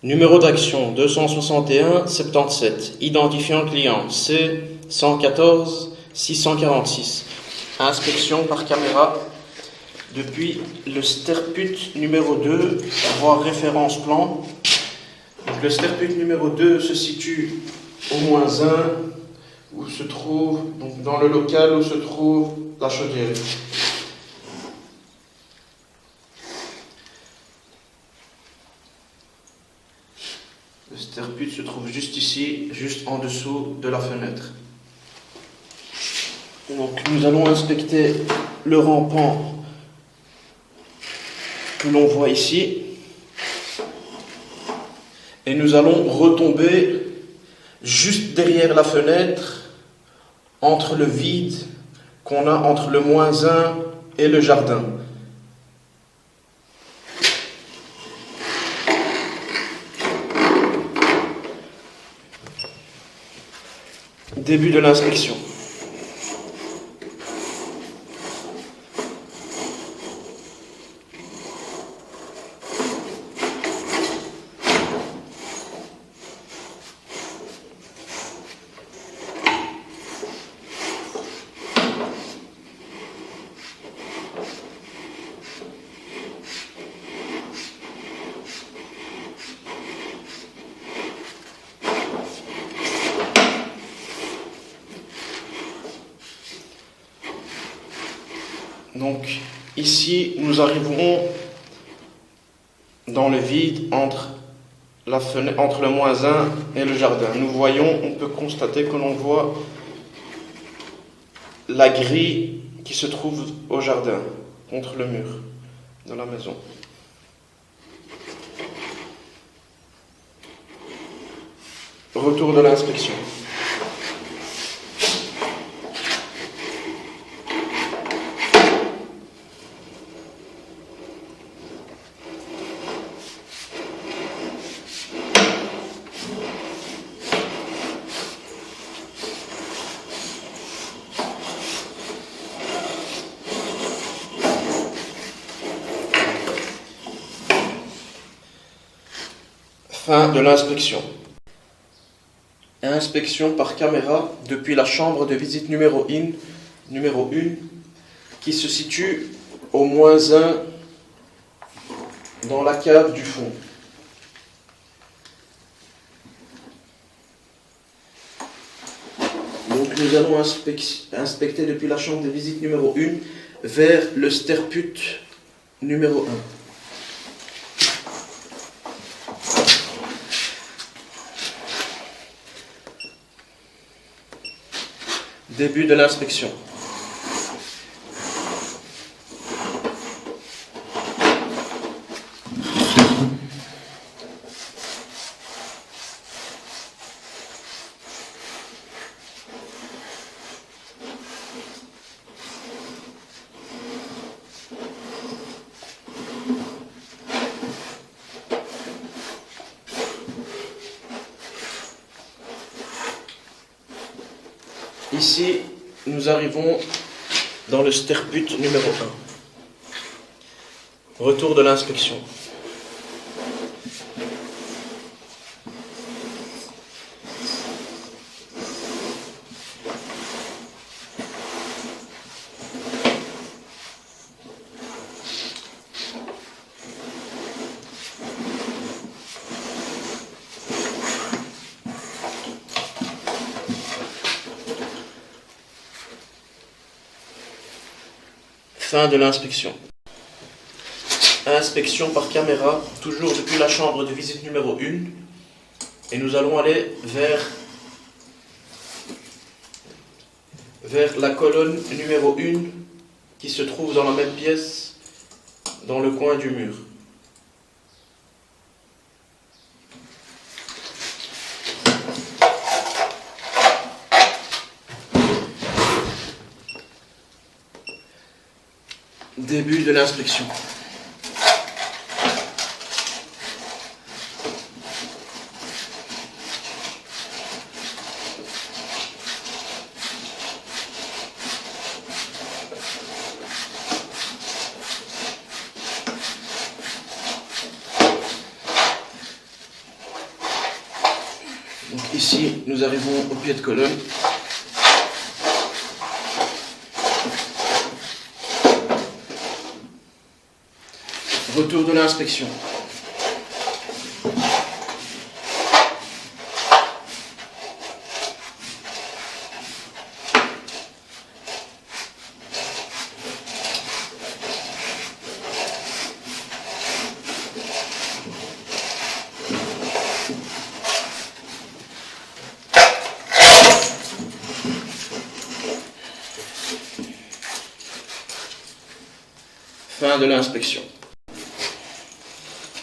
Numéro d'action 261 77. Identifiant client C114 646. Inspection par caméra depuis le Sterput numéro 2, voire référence plan. Donc, le Sterput numéro 2 se situe au -1, où se trouve, donc dans le local où se trouve la chaudière. Le Sterput se trouve juste ici, juste en dessous de la fenêtre. Donc nous allons inspecter le rampant que l'on voit ici. Et nous allons retomber juste derrière la fenêtre, entre le vide qu'on a entre le -1 et le jardin. Début de l'inspection. Donc ici, nous arriverons dans le vide entre le -1 et le jardin. Nous voyons, on peut constater que l'on voit la grille qui se trouve au jardin, contre le mur de la maison. Retour de l'inspection. Fin de l'inspection. Inspection par caméra depuis la chambre de visite numéro 1 qui se situe au -1 dans la cave du fond. Donc nous allons inspecter depuis la chambre de visite numéro 1 vers le Sterput numéro 1. Début de l'inspection. Ici, nous arrivons dans le Sterput numéro 1. Retour de l'inspection. Fin de l'inspection. Inspection par caméra, toujours depuis la chambre de visite numéro 1. Et nous allons aller vers la colonne numéro 1 qui se trouve dans la même pièce, dans le coin du mur. Début de l'inspection. Ici, nous arrivons au pied de colonne. Retour de l'inspection. Fin de l'inspection.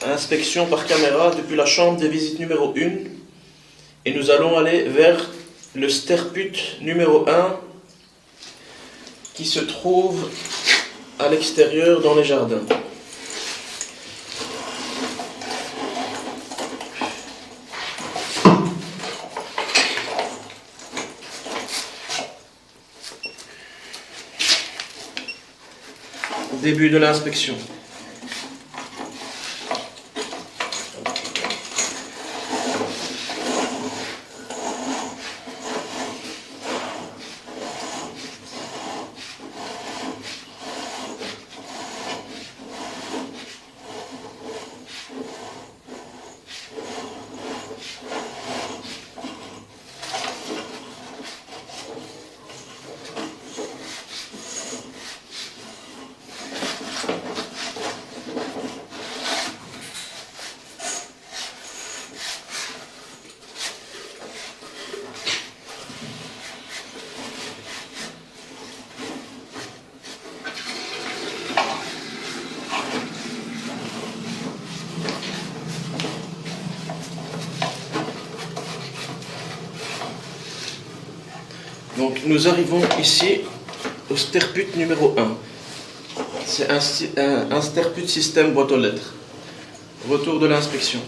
Inspection par caméra depuis la chambre des visites numéro 1 et nous allons aller vers le sterput numéro 1 qui se trouve à l'extérieur dans les jardins. Début de l'inspection. Donc nous arrivons ici au sterput numéro 1. C'est un sterput système boîte aux lettres. Retour de l'inspection.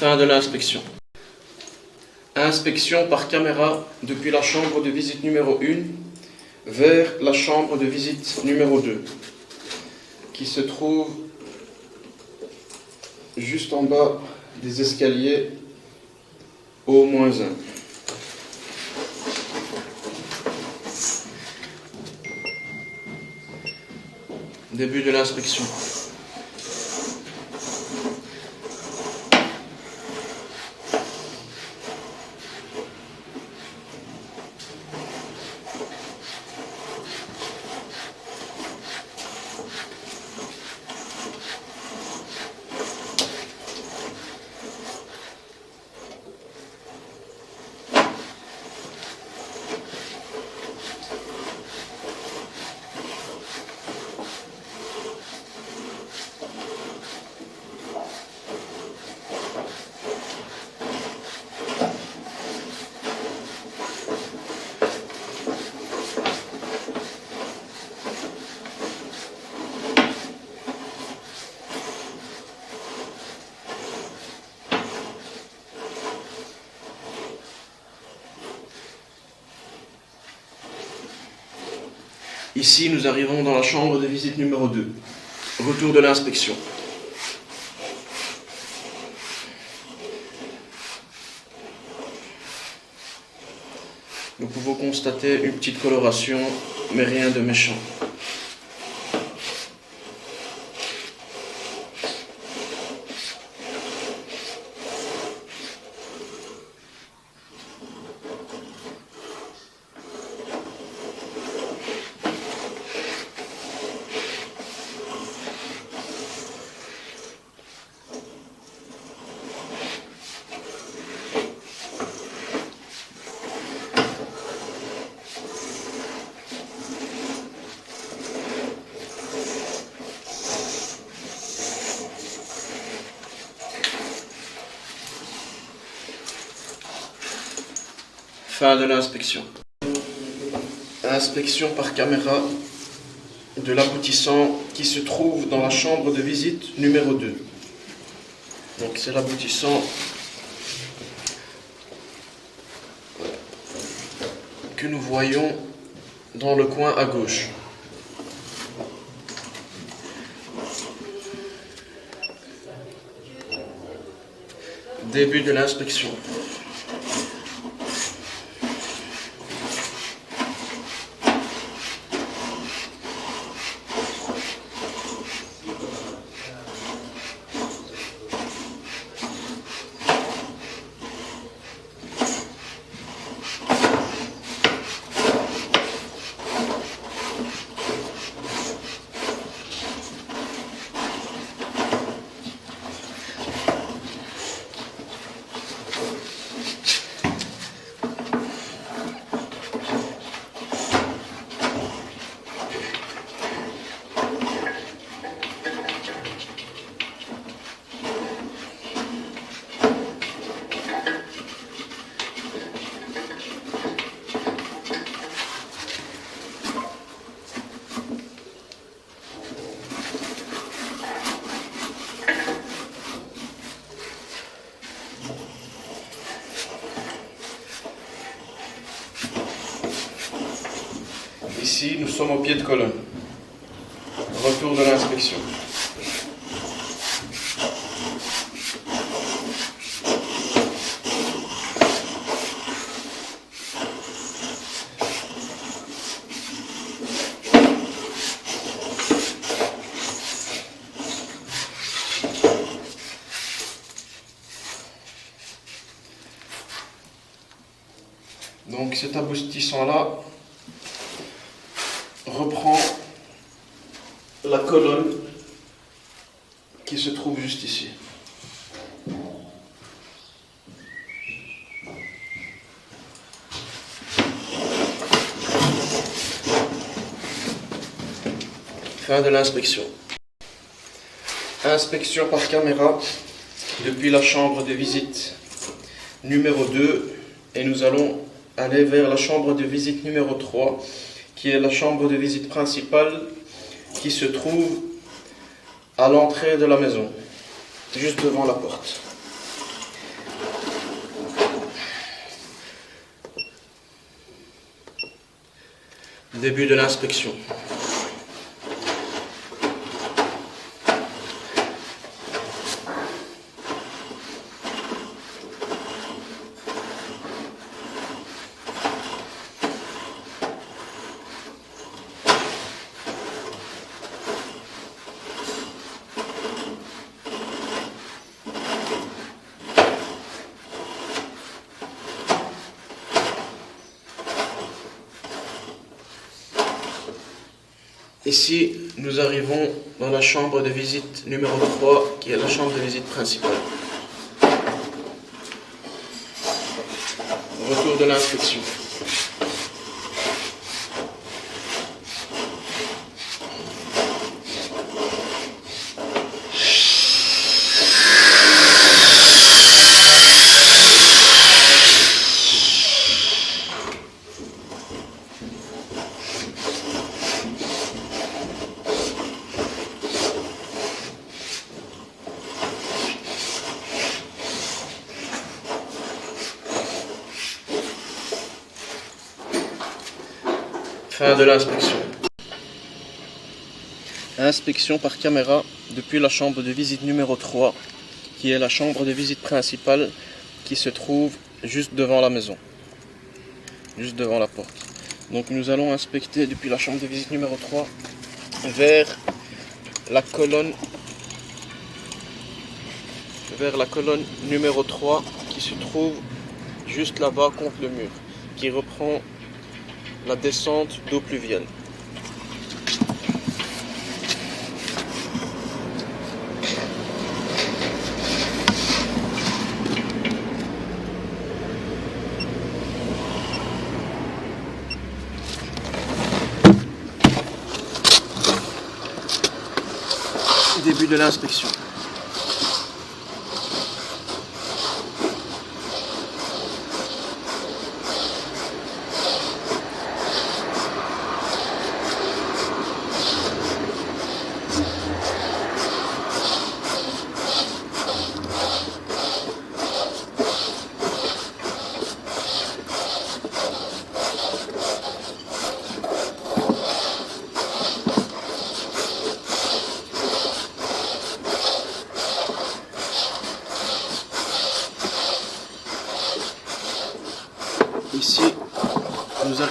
Fin de l'inspection. Inspection par caméra depuis la chambre de visite numéro 1 vers la chambre de visite numéro 2 qui se trouve juste en bas des escaliers au -1. Début de l'inspection. Ici, nous arrivons dans la chambre de visite numéro 2. Retour de l'inspection. Nous pouvons constater une petite coloration, mais rien de méchant. Fin de l'inspection. Inspection par caméra de l'aboutissant qui se trouve dans la chambre de visite numéro 2. Donc c'est l'aboutissant que nous voyons dans le coin à gauche. Début de l'inspection. Ici, nous sommes au pied de colonne. Retour de l'inspection. Donc cet aboutissant-là reprend la colonne qui se trouve juste ici. Fin de l'inspection. Inspection par caméra depuis la chambre de visite numéro 2 et nous allons aller vers la chambre de visite numéro 3 qui est la chambre de visite principale qui se trouve à l'entrée de la maison, juste devant la porte. Début de l'inspection. Ici, nous arrivons dans la chambre de visite numéro 3, qui est la chambre de visite principale. Retour de l'inspection. Fin de l'inspection. Inspection par caméra depuis la chambre de visite numéro 3, qui est la chambre de visite principale qui se trouve juste devant la maison, juste devant la porte. Donc nous allons inspecter depuis la chambre de visite numéro 3 vers la colonne numéro 3 qui se trouve juste là-bas contre le mur, qui reprend la descente d'eau pluviale. Début de l'inspection.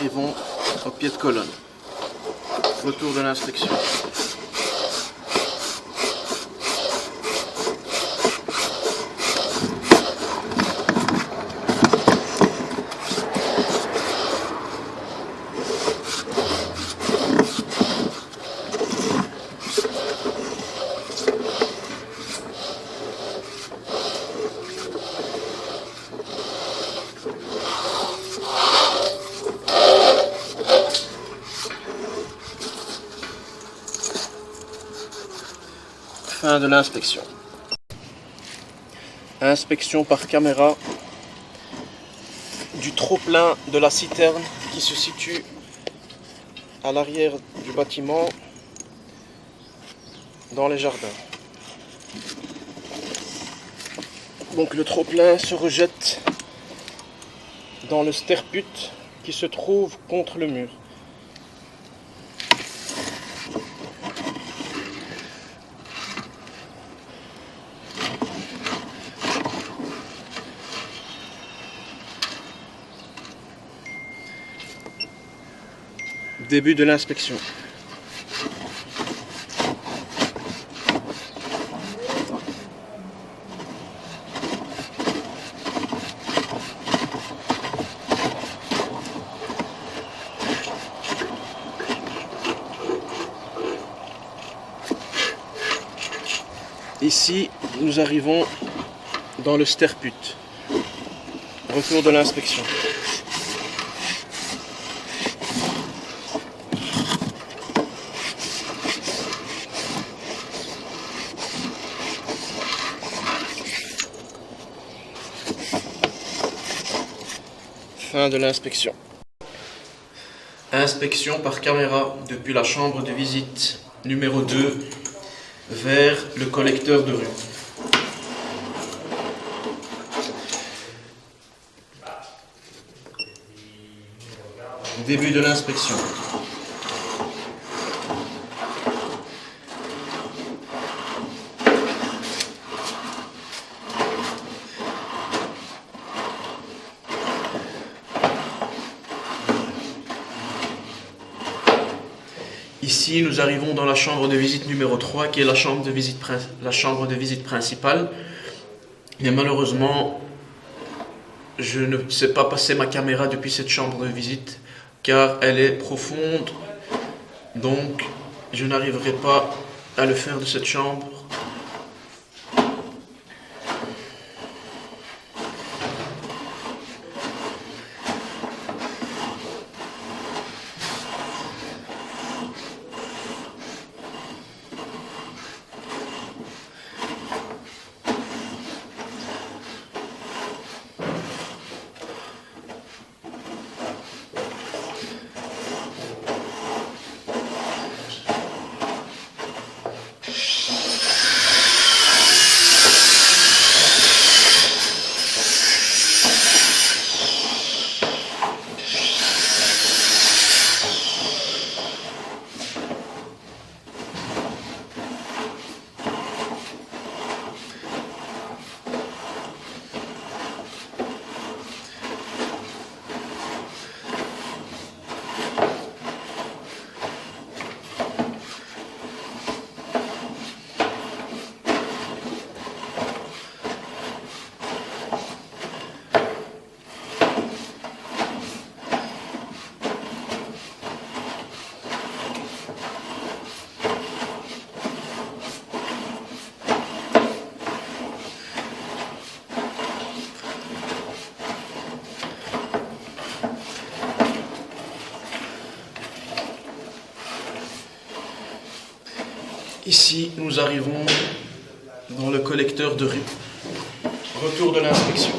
arrivons au pied de colonne. Retour de l'inspection. Fin de l'inspection. Inspection par caméra du trop-plein de la citerne qui se situe à l'arrière du bâtiment dans les jardins. Donc le trop-plein se rejette dans le sterput qui se trouve contre le mur. Début de l'inspection. Ici, nous arrivons dans le sterput. Retour de l'inspection. Fin de l'inspection. Inspection par caméra depuis la chambre de visite numéro 2 vers le collecteur de rue. Début de l'inspection. Ici, nous arrivons dans la chambre de visite numéro 3, qui est la chambre de visite principale. Mais malheureusement, je ne sais pas passer ma caméra depuis cette chambre de visite, car elle est profonde. Donc, je n'arriverai pas à le faire de cette chambre. Ici, nous arrivons dans le collecteur de rue. Retour de l'inspection.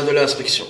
Fin de l'inspection.